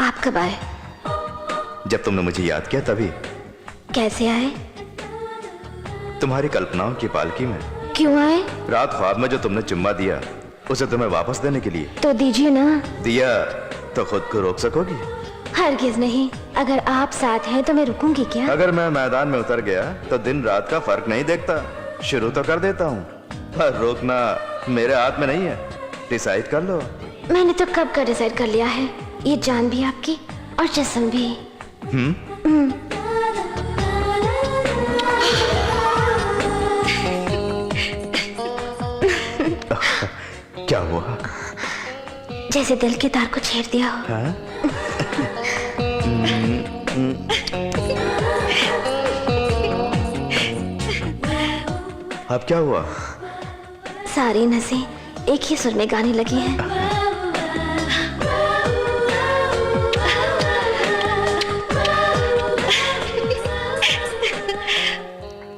आप कब आए? जब तुमने मुझे याद किया तभी। कैसे आए? तुम्हारी कल्पनाओं की पालकी में। क्यों आए? रात ख्वाब में जो तुमने चुम्मा दिया उसे तुम्हें वापस देने के लिए। तो दीजिए ना। दिया तो खुद को रोक सकोगी? हरगिज नहीं। अगर आप साथ हैं तो मैं रुकूंगी क्या? अगर मैं मैदान में उतर गया तो दिन रात का फर्क नहीं देखता, शुरू तो कर देता हूँ, पर रोकना मेरे हाथ में नहीं है। डिसाइड कर लो। मैंने तो कब का डिसाइड कर लिया है, ये जान भी आपकी और जिस्म भी। क्या हुआ? जैसे दिल के तार को छेड़ दिया हो। हाँ? अब क्या हुआ? सारी नसें एक ही सुर में गाने लगी हैं।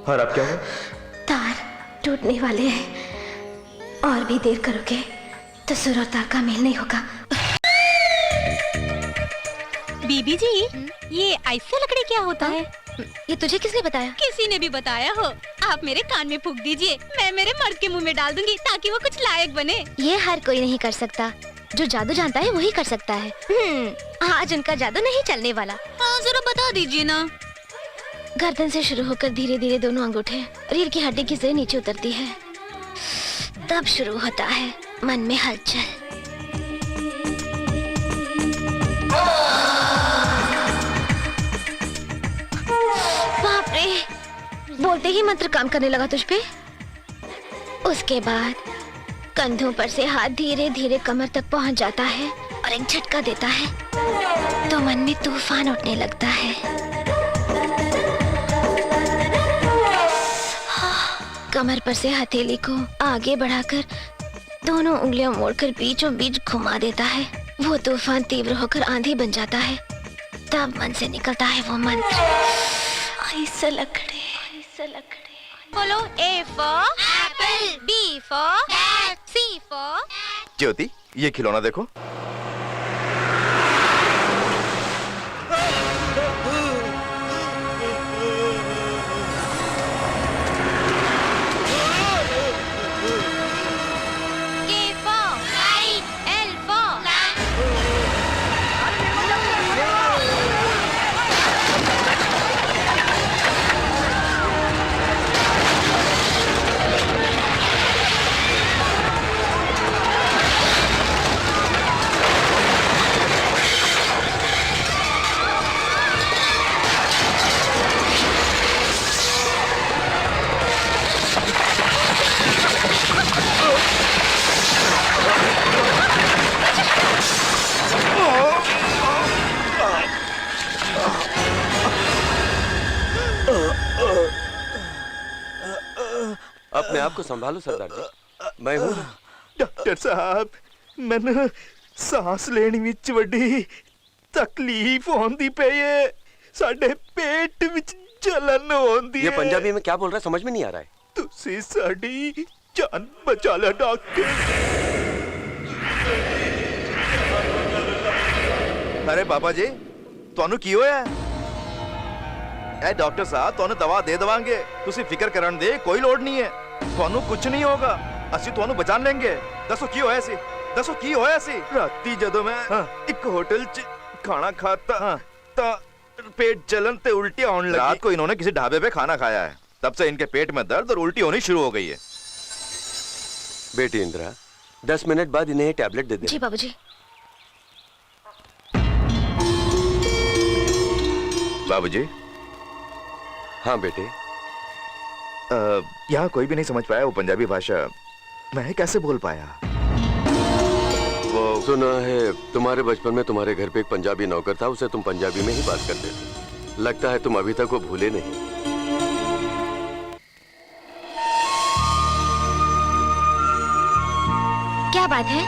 और अब क्या हुआ? तार टूटने वाले हैं, और भी देर करोगे तो सुर और तार का मेल नहीं होगा। बीबी जी, ये ऐसे लकड़ी क्या होता है? ये तुझे किसने बताया? किसी ने भी बताया हो। आप मेरे कान में फूंक दीजिए, मैं मेरे मर्द के मुंह में डाल दूंगी ताकि वो कुछ लायक बने। ये हर कोई नहीं कर सकता, जो जादू जानता है वही कर सकता है। आज उनका जादू नहीं चलने वाला। हाँ, जरा बता दीजिए ना। गर्दन से शुरू होकर धीरे धीरे दोनों अंगूठे रीढ़ की हड्डी की जड़ नीचे उतरती है, तब शुरू होता है मन में हलचल। बाप रे, बोलते ही मंत्र काम करने लगा तुझ पे। उसके बाद कंधों पर से हाथ धीरे धीरे कमर तक पहुंच जाता है और एक झटका देता है तो मन में तूफान उठने लगता है। कमर पर से हथेली को आगे बढ़ाकर दोनों उंगलियां मोड़कर बीचों बीच घुमा देता है। वो तूफान तीव्र होकर आंधी बन जाता है, तब मन से निकलता है वो मंत्र, ऐसे लकड़े, ऐसे लकड़े। बोलो A for apple, B for bat, C for। ज्योति, ये खिलौना देखो। K for kite, L for अपने आप को संभालो सरदार जी, मैं हूँ। डॉक्टर साहब, मैंने सांस लेने विच वड्डी तकलीफ होंदी पे है, साडे पेट विच जलन होंदी है। ये पंजाबी में क्या बोल रहा है समझ में नहीं आ रहा है। तुसी साडी जान बचा लो डॉक्टर। अरे पापा जी, ਤੁਹਾਨੂੰ ਕੀ ਹੋਇਆ? ए डॉक्टर साहब, ਤੁਹਾਨੂੰ दवा दे देवांगे, तुसी फिक्र करन दे कोई लोड़ नहीं है, ਤੁਹਾਨੂੰ कुछ नहीं होगा, ਅਸੀਂ ਤੁਹਾਨੂੰ बचा लेंगे। दसो की होया सी, दसो की होया सी? राती जदों मैं एक होटल च खाना खाता ता पेट जलन ते उल्टी होने लगी। रात को इन्होंने किसी ढाबे पे खाना खाया है, तब से इनके पेट में दर्द और उल्टी होनी शुरू हो गई है। बेटी इंदिरा, 10 मिनट बाद इन्हें टैबलेट दे दे। जी बाबूजी। बाबूजी। हाँ बेटे। यहाँ कोई भी नहीं समझ पाया वो पंजाबी भाषा, मैं कैसे बोल पाया? वो सुना है तुम्हारे बचपन में तुम्हारे घर पे एक पंजाबी नौकर था, उसे तुम पंजाबी में ही बात करते थे। लगता है तुम अभी तक वो भूले नहीं। क्या बात है?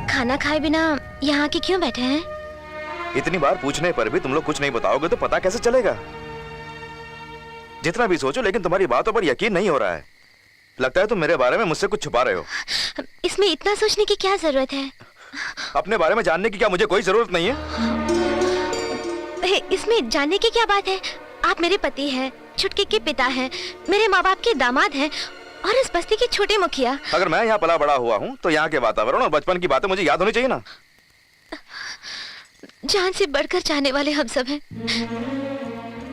खाना खाए बिना यहाँ के क्यों बैठे हैं? इतनी बार पूछने पर भी तुम लोग कुछ नहीं बताओगे तो पता कैसे चलेगा? जितना भी सोचो लेकिन तुम्हारी बातों पर यकीन नहीं हो रहा है। लगता है तुम मेरे बारे में मुझसे कुछ छुपा रहे हो। इसमें इतना सोचने की क्या जरूरत है? अपने बारे में जानने की क्या मुझे कोई जरूरत नहीं है? इसमें जानने की क्या बात है? आप मेरे पति हैं, छुटकी के पिता हैं, मेरे माँ बाप के दामाद हैं और इस बस्ती के छोटे मुखिया। अगर मैं यहाँ पला बड़ा हुआ हूँ तो यहाँ के वातावरण और बचपन की बातें मुझे याद होनी चाहिए ना। जान से बढ़कर चाहने वाले हम सब हैं,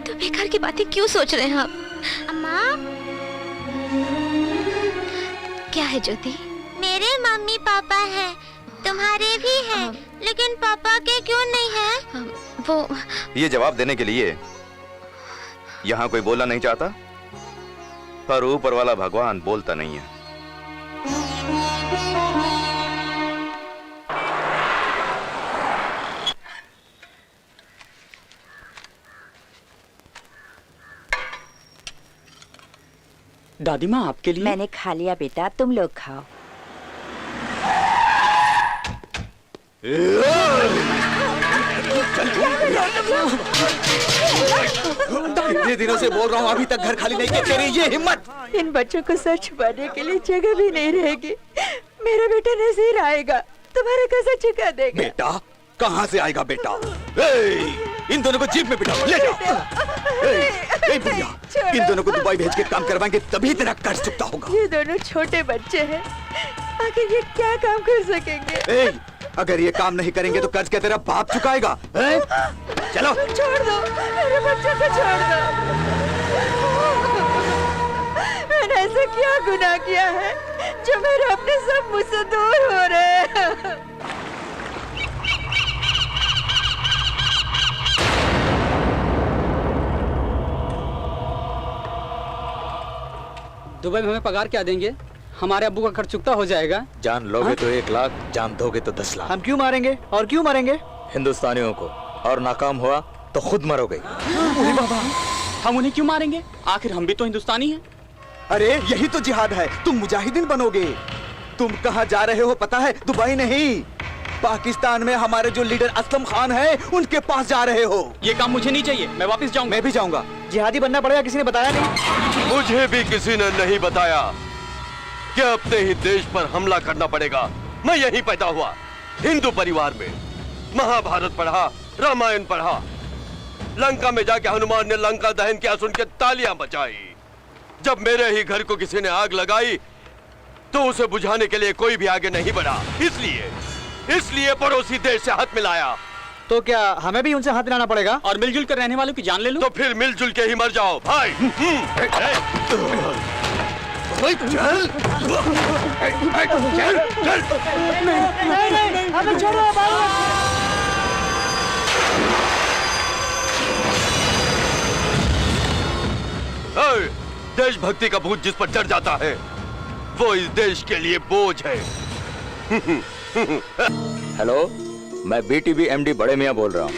तो बेकार की बातें क्यों सोच रहे हैं आप? अम्मा, क्या है ज्योति? मेरे मम्मी पापा हैं, तुम्हारे भी हैं, लेकिन पापा के क्यों नहीं हैं? वो ये जवाब देने के लिए यहाँ कोई बोलना नहीं चाहता, पर ऊपर वाला भगवान बोलता नहीं है। दादी माँ आपके लिए। मैंने खा लिया बेटा, तुम लोग खाओ। इतने दिनों से बोल रहा हूँ, अभी तक घर खाली नहीं किया। तेरी ये हिम्मत! इन बच्चों को सच छुपाने के लिए जगह भी नहीं रहेगी। मेरा बेटा नज़ीर आएगा, तुम्हारा कर्जा चुका देगा। बेटा कहाँ से आएगा बेटा? इन दोनों को जीप में बिठाओ, ले जाओ। भैया, इन दोनों को दुबई भेज के काम करवाएंगे, तभी तेरा कर्ज चुकता होगा। ये दोनों छोटे बच्चे हैं, आखिर ये क्या काम कर सकेंगे? अगर ये काम नहीं करेंगे तो कर्ज क्या तेरा बाप चुकाएगा? चलो छोड़ दो, मेरे बच्चे को छोड़ दो। मैंने ऐसा क्या गुनाह किया है जो मेरे अपने सब मुझसे दूर हो रहे हैं? दुबई में हमें पगार क्या देंगे? हमारे अब्बू का खर्च चुकता हो जाएगा। जान लोगे तो 1 लाख, जान दोगे तो 10 लाख। हम क्यों मारेंगे और क्यों मरेंगे? हिंदुस्तानियों को, और नाकाम हुआ तो खुद मरोगे। हम उन्हें क्यों मारेंगे? आखिर हम भी तो हिंदुस्तानी हैं। अरे यही तो जिहाद है, तुम मुजाहिदीन बनोगे। तुम कहाँ जा रहे हो पता है? दुबई नहीं, पाकिस्तान में हमारे जो लीडर असलम खान है उनके पास जा रहे हो। ये काम मुझे नहीं चाहिए, मैं वापस जाऊंगा। मैं भी जाऊंगा। जिहादी बनना पड़ेगा, किसी ने बताया नहीं। मुझे भी किसी ने नहीं बताया कि अपने ही देश पर हमला करना पड़ेगा। मैं यहीं पैदा हुआ, हिंदू परिवार में। महाभारत पढ़ा, रामायण पढ़ा। लंका में जाके हनुमान ने लंका दहन किया सुन के तालियां बजाई। जब मेरे ही घर को किसी ने आग लगाई तो उसे बुझाने के लिए कोई भी आगे नहीं बढ़ा। इसलिए पड़ोसी देश से हाथ मिलाया। तो क्या हमें भी उनसे हाथ मिलाना पड़ेगा? और मिलजुल कर रहने वालों की जान ले लो। तो फिर मिलजुल के ही मर जाओ भाई। चल हमें छोड़ो। देशभक्ति का भूत जिस पर चढ़ जाता है वो इस देश के लिए बोझ है। हेलो, मैं बीटीबी एमडी बड़े मियां बोल रहा हूँ।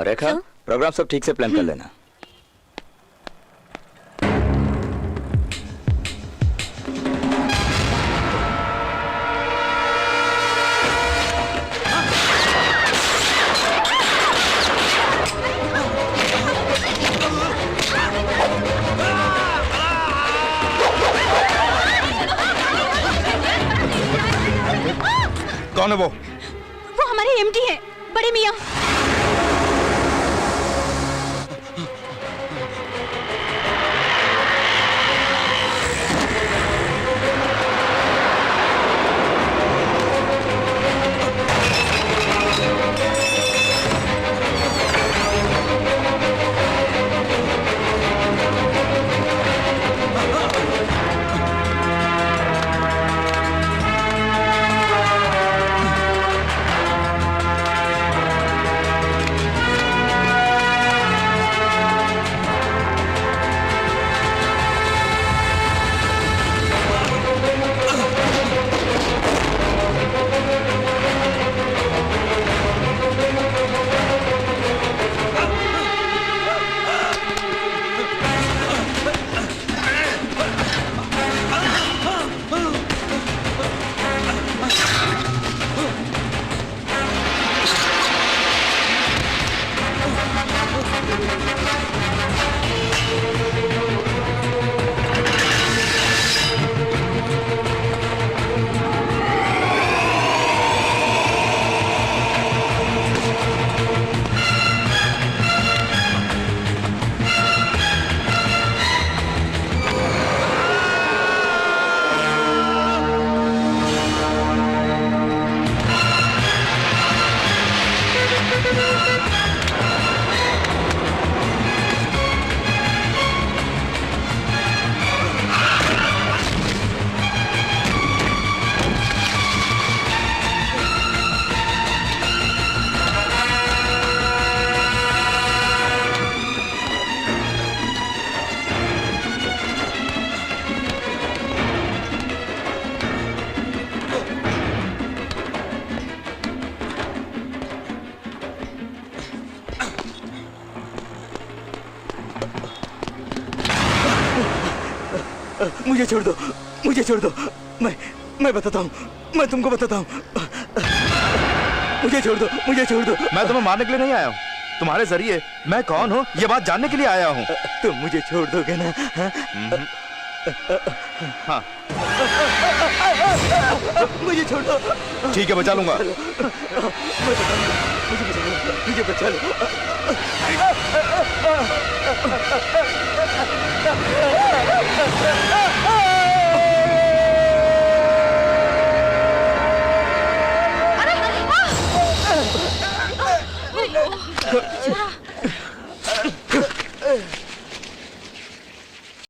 रेखा, प्रोग्राम सब ठीक से प्लान कर लेना। कौन है वो? वो हमारे एमडी हैं, बड़े मियाँ। मुझे छोड़ दो, मुझे छोड़ दो। मैं बताता हूँ, मैं तुमको बताता हूँ। मुझे छोड़ दो, मुझे छोड़ दो। मैं तुम्हें मारने के लिए नहीं आया हूँ, तुम्हारे जरिए मैं कौन हूँ ये बात जानने के लिए आया हूँ। तुम मुझे छोड़ दोगे ना? हाँ मुझे छोड़ दो। ठीक है, बचा लूंगा। मुझे बचा लो।